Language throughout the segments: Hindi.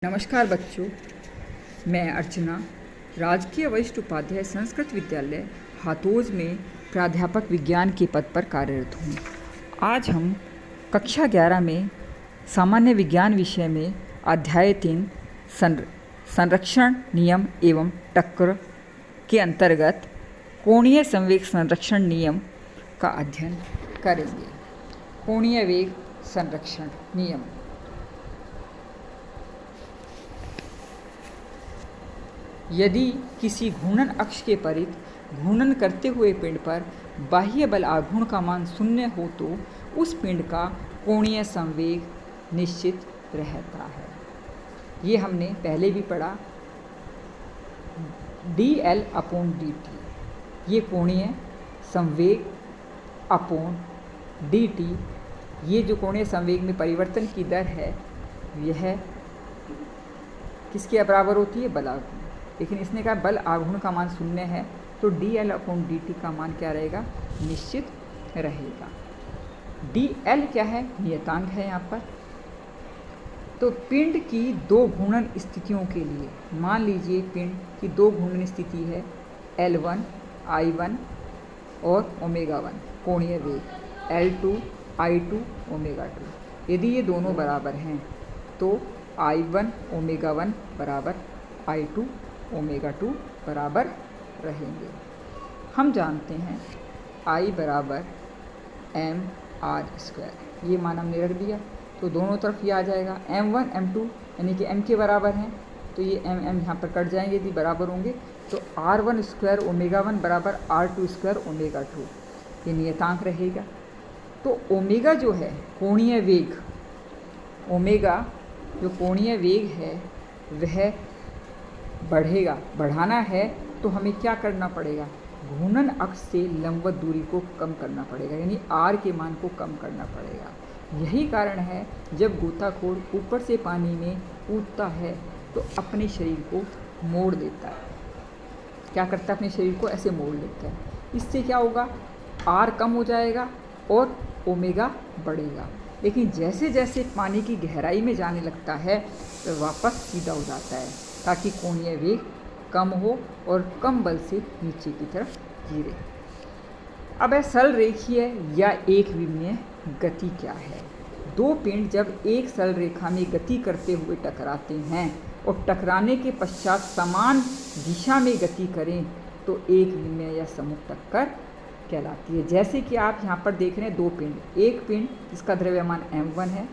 नमस्कार बच्चों, मैं अर्चना राजकीय वरिष्ठ उपाध्याय संस्कृत विद्यालय हाथोज में प्राध्यापक विज्ञान के पद पर कार्यरत हूँ। आज हम कक्षा 11 में सामान्य विज्ञान विषय में अध्याय 3 संरक्षण नियम एवं टक्कर के अंतर्गत कोणीय संवेग संरक्षण नियम का अध्ययन करेंगे। कोणीय वेग संरक्षण नियम। यदि किसी घूर्णन अक्ष के परित घूर्णन करते हुए पिंड पर बाह्य बल आघूर्ण का मान 0 हो तो उस पिंड का कोणीय संवेग निश्चित रहता है। ये हमने पहले भी पढ़ा, dl/dt। ये कोणीय संवेग अपॉन dt, ये जो कोणीय संवेग में परिवर्तन की दर है यह किसके बराबर होती है? बल आघूर्ण। लेकिन इसने कहा बल आघूर्ण का मान 0 है तो dl/dt का मान क्या रहेगा? निश्चित रहेगा। dl क्या है? नियतांक है यहाँ पर। तो पिंड की दो घूर्णन स्थितियों के लिए मान लीजिए पिंड की दो घूर्णन स्थिति है L1, I1 और ω1 कोणीय वेग L2, I2, ω2। यदि ये दोनों बराबर हैं तो I1 ω1 बराबर I2 ω2 बराबर रहेंगे। हम जानते हैं I बराबर mr², ये मान हमने रख दिया तो दोनों तरफ ये आ जाएगा। m1 m2 यानी कि m के बराबर हैं तो ये m यहाँ पर कट जाएंगे यदि बराबर होंगे तो r1² ω1 बराबर r2² ω2, ये नियतांक रहेगा। तो ओमेगा जो है कोणीय वेग, ओमेगा जो कोणीय वेग है वह बढ़ेगा। बढ़ाना है तो हमें क्या करना पड़ेगा? घूर्णन अक्ष से लंबवत दूरी को कम करना पड़ेगा, यानी r के मान को कम करना पड़ेगा। यही कारण है जब गोताखोर ऊपर से पानी में कूदता है तो अपने शरीर को मोड़ देता है। क्या करता है? अपने शरीर को ऐसे मोड़ लेता है। इससे क्या होगा? r कम हो जाएगा और ओमेगा बढ़ेगा। लेकिन जैसे जैसे पानी की गहराई में जाने लगता है तो वापस सीधा हो जाता है ताकि कोणीय वेग कम हो और कम बल से नीचे की तरफ गिरे। अब है सरल रेखीय या एक विमीय गति क्या है? दो पिंड जब एक सरल रेखा में गति करते हुए टकराते हैं और टकराने के पश्चात समान दिशा में गति करें तो एक विमीय या सम्मुख टक्कर कहलाती है। जैसे कि आप यहाँ पर देख रहे हैं दो पिंड, एक पिंड जिसका द्रव्यमान m1 है,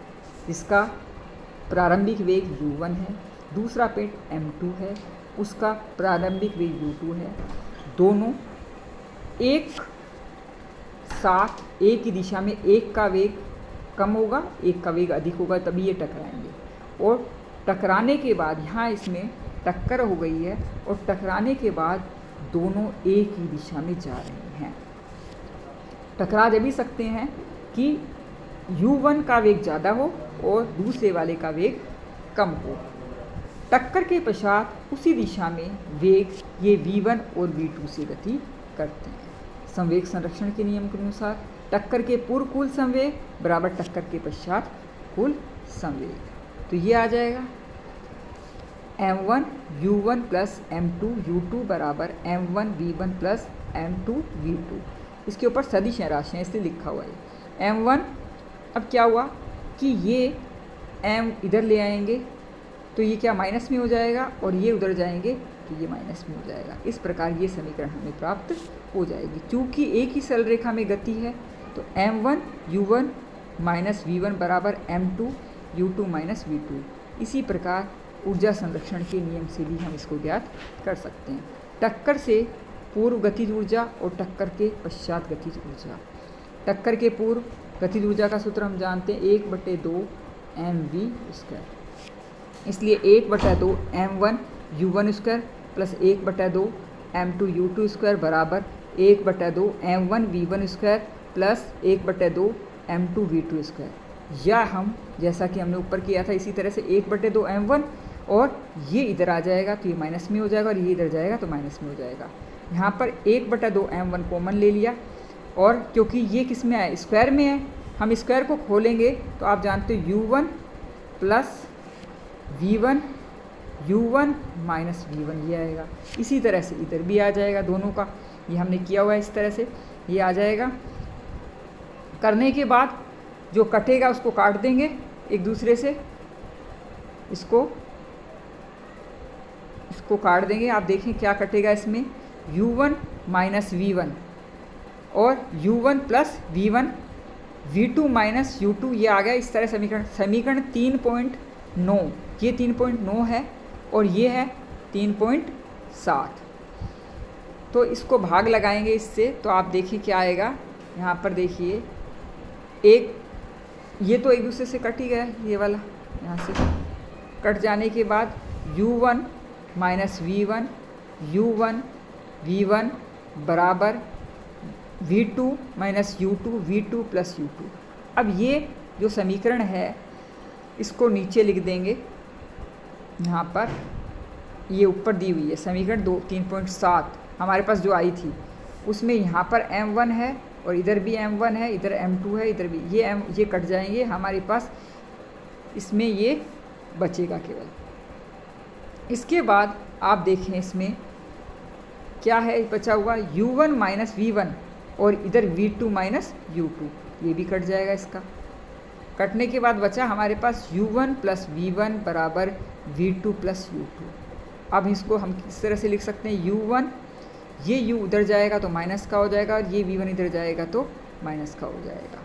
जिसका प्रारंभिक वेग u1 है, दूसरा पिंड m2 है, उसका प्रारंभिक वेग u2 है। दोनों एक साथ एक ही दिशा में, एक का वेग कम होगा एक का वेग अधिक होगा तभी ये टकराएंगे। और टकराने के बाद यहाँ इसमें टक्कर हो गई है और टकराने के बाद दोनों एक ही दिशा में जा रहे हैं। टकरा जब भी सकते हैं कि u1 का वेग ज़्यादा हो और दूसरे वाले का वेग कम हो। टक्कर के पश्चात उसी दिशा में वेग ये v1 और v2 से गति करते हैं। संवेग संरक्षण के नियम के अनुसार टक्कर के पूर्व कुल संवेग बराबर टक्कर के पश्चात कुल संवेग। तो ये आ जाएगा m1 u1 plus m2 u2 बराबर m1 v1 plus m2 v2। इसके ऊपर सदिश राशियाँ इसलिए लिखा हुआ है m1। अब क्या हुआ कि ये m इधर ले आएंगे तो ये क्या माइनस में हो जाएगा और ये उधर जाएंगे तो ये माइनस में हो जाएगा। इस प्रकार ये समीकरण हमें प्राप्त हो जाएगी। चूँकि एक ही सरल रेखा में गति है तो m1 u1 माइनस v1 बराबर m2 u2 माइनस v2। इसी प्रकार ऊर्जा संरक्षण के नियम से भी हम इसको ज्ञात कर सकते हैं। टक्कर से पूर्व गतिज ऊर्जा और टक्कर के पश्चात गतिज ऊर्जा। टक्कर के पूर्व गतिज ऊर्जा का सूत्र हम जानते हैं 1/2 mv²। इसलिए 1/2 m1 u1² plus 1/2 m2 u2² बराबर 1/2 m1 v1² plus 1/2 m2 v2²। या हम जैसा कि हमने ऊपर किया था इसी तरह से 1/2 m1 और ये इधर आ जाएगा तो ये माइनस में हो जाएगा और ये इधर जाएगा तो माइनस में हो जाएगा। यहाँ पर 1/2 m1 कॉमन ले लिया और क्योंकि ये किस में है? स्क्वायर में है। हम स्क्वायर को खोलेंगे तो आप जानते हो u1 plus v1 u1 minus v1 ये आएगा। इसी तरह से इधर भी आ जाएगा दोनों का, ये हमने किया हुआ है इस तरह से, ये आ जाएगा। करने के बाद जो कटेगा उसको काट देंगे एक दूसरे से, इसको काट देंगे। आप देखें क्या कटेगा इसमें, u1 माइनस v1 और u1 plus v1, v2 minus u2 ये आ गया। इस तरह समीकरण 3.9, ये 3.9 है और ये है 3.7। तो इसको भाग लगाएंगे इससे, तो आप देखिए क्या आएगा। यहाँ पर देखिए एक, ये तो एक दूसरे से कट ही गया, ये वाला यहाँ से कट जाने के बाद u1 minus v1, u1 v1 बराबर v2 minus u2, v2 plus u2। अब ये जो समीकरण है इसको नीचे लिख देंगे। यहाँ पर ये ऊपर दी हुई है समीकरण 3.7 हमारे पास जो आई थी, उसमें यहाँ पर m1 है और इधर भी m1 है, इधर m2 है, इधर भी ये कट जाएंगे हमारे पास, इसमें ये बचेगा केवल। इसके बाद आप देखें इसमें क्या है बचा हुआ, u1 माइनस v1 और इधर v2 माइनस u2, ये भी कट जाएगा। इसका कटने के बाद बचा हमारे पास u1 प्लस v1 बराबर v2 प्लस u2। अब इसको हम किस तरह से लिख सकते हैं, u1 ये u उधर जाएगा तो माइनस का हो जाएगा और ये v1 इधर जाएगा तो माइनस का हो जाएगा।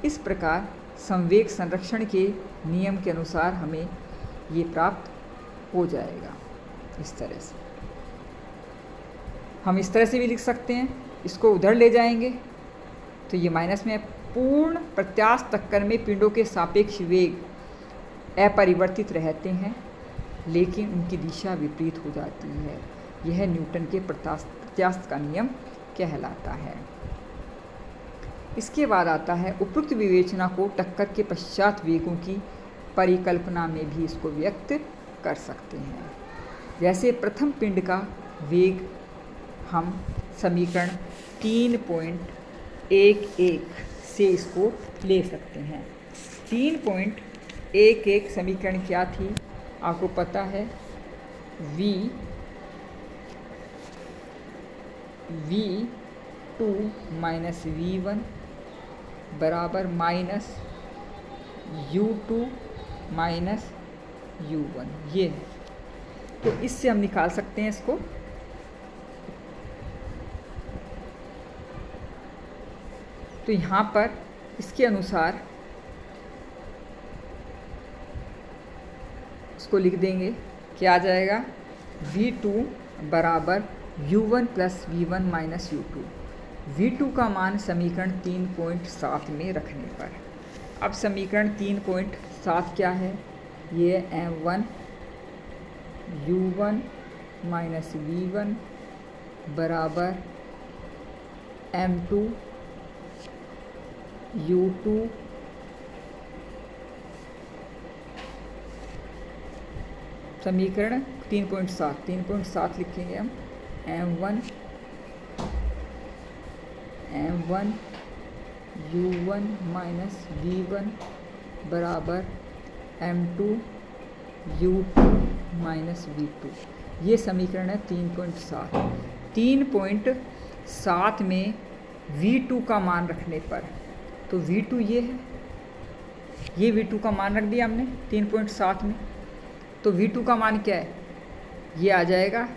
इस प्रकार संवेग संरक्षण के नियम के अनुसार हमें ये प्राप्त हो जाएगा। इस तरह से हम इस तरह से भी लिख सकते हैं, इसको उधर ले जाएंगे तो ये माइनस में पूर्ण प्रत्यास्थ टक्कर में पिंडों के सापेक्ष वेग अपरिवर्तित रहते हैं लेकिन उनकी दिशा विपरीत हो जाती है। यह न्यूटन के प्रत्यास्थ का नियम कहलाता है। इसके बाद आता है उपयुक्त विवेचना को टक्कर के पश्चात वेगों की परिकल्पना में भी इसको व्यक्त कर सकते हैं। जैसे प्रथम पिंड का वेग हम समीकरण 3.11 से इसको ले सकते हैं। 3.11 समीकरण क्या थी आपको पता है, v2 माइनस v1 बराबर माइनस u2 माइनस u1, ये है। तो इससे हम निकाल सकते हैं इसको। तो यहाँ पर इसके अनुसार इसको लिख देंगे, क्या आ जाएगा, v2 बराबर u1 plus v1 minus u2। v2 का मान समीकरण 3.7 में रखने पर, अब समीकरण 3.7 क्या है, ये m1 u1 माइनस v1 बराबर m2 u2 समीकरण 3.7 लिखेंगे हम, m1 u1 माइनस v1 बराबर m2 u2 माइनस v2, ये समीकरण है 3.7। 3.7 में v2 का मान रखने पर, तो v2 ये है, ये v2 का मान रख दिया हमने 3.7 में, तो v2 का मान क्या है, ये आ जाएगा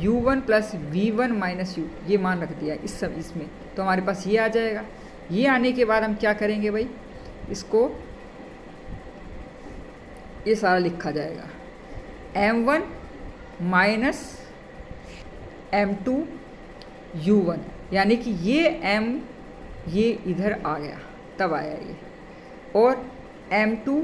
u1 plus v1 minus u, ये मान रख दिया इसमें, तो हमारे पास ये आ जाएगा। ये आने के बाद हम क्या करेंगे भाई, इसको ये सारा लिखा जाएगा, m1 माइनस m2 u1, यानी कि ये m ये इधर आ गया, तब आया ये, और m2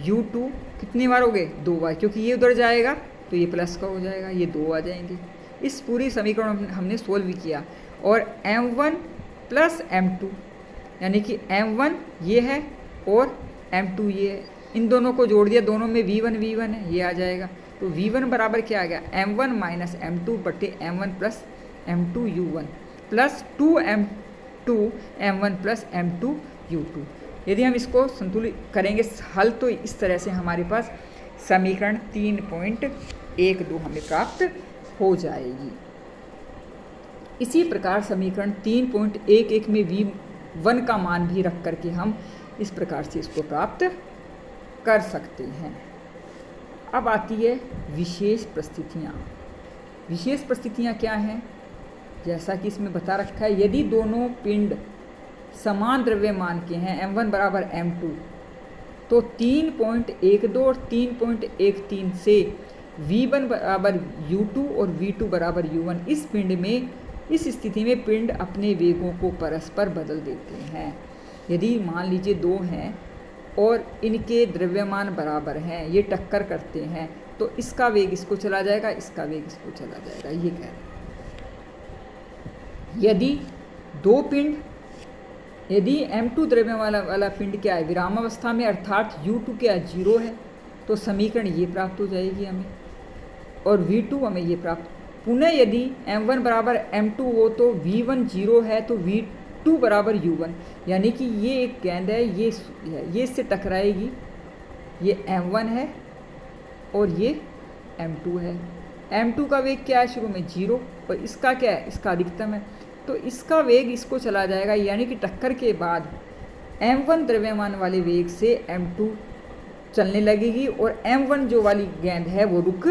u2 कितनी बार हो गए, 2 बार, क्योंकि ये उधर जाएगा तो ये प्लस का हो जाएगा, ये 2 आ जाएंगे। इस पूरी समीकरण हमने सोल्व भी किया, और m1 प्लस m2 यानी कि m1 ये है और m2 ये है, इन दोनों को जोड़ दिया, दोनों में v1 है, ये आ जाएगा। तो v1 बराबर क्या आ गया, m1 माइनस m2 बटे m1 plus m2 u1 plus 2m2 m1 plus m2 u2। यदि हम इसको संतुलित करेंगे हल, तो इस तरह से हमारे पास समीकरण 3.12 हमें प्राप्त हो जाएगी। इसी प्रकार समीकरण 3.11 में V1 का मान भी रख करके हम इस प्रकार से इसको प्राप्त कर सकते हैं। अब आती है विशेष परिस्थितियाँ। विशेष परिस्थितियाँ क्या हैं? जैसा कि इसमें बता रखा है, यदि दोनों पिंड समान द्रव्यमान के हैं m1 बराबर m2, तो 3.12 और 3.13 से v1 बराबर u2 और v2 बराबर u1 इस पिंड में, इस स्थिति में पिंड अपने वेगों को परस्पर बदल देते हैं। यदि मान लीजिए दो हैं और इनके द्रव्यमान बराबर हैं, ये टक्कर करते हैं, तो इसका वेग इसको चला जाएगा, इसका वेग इसको चला जाएगा, ये कह रहे हैं। यदि दो पिंड, यदि m2 द्रव्यमान वाला पिंड क्या है, विरामावस्था में, अर्थात u2 क्या 0 है, तो समीकरण ये प्राप्त हो जाएगी हमें, और v2 हमें ये प्राप्त। पुनः यदि m1 बराबर m2 हो तो v1 0 है तो v2 बराबर u1, यानी कि ये एक गेंद है, ये इससे टकराएगी, ये m1 है और ये m2 है। m2 का वेग क्या है, शुरू में 0, और इसका क्या है, इसका अधिकतम है, तो इसका वेग इसको चला जाएगा, यानी कि टक्कर के बाद m1 द्रव्यमान वाले वेग से m2 चलने लगेगी और m1 जो वाली गेंद है वो रुक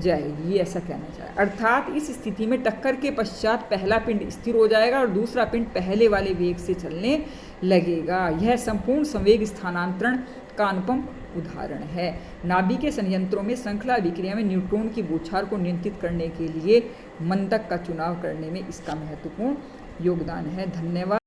जाएगी, ये ऐसा कहना चाहिए। अर्थात इस स्थिति में टक्कर के पश्चात पहला पिंड स्थिर हो जाएगा और दूसरा पिंड पहले वाले वेग से चलने लगेगा। यह संपूर्ण संवेग स्थानांतरण का अनुपम उदाहरण है। नाभिकीय संयंत्रों में श्रृंखला अभिक्रिया में न्यूट्रॉन की बौछार को नियंत्रित करने के लिए मंदक का चुनाव करने में इसका महत्वपूर्ण योगदान है। धन्यवाद।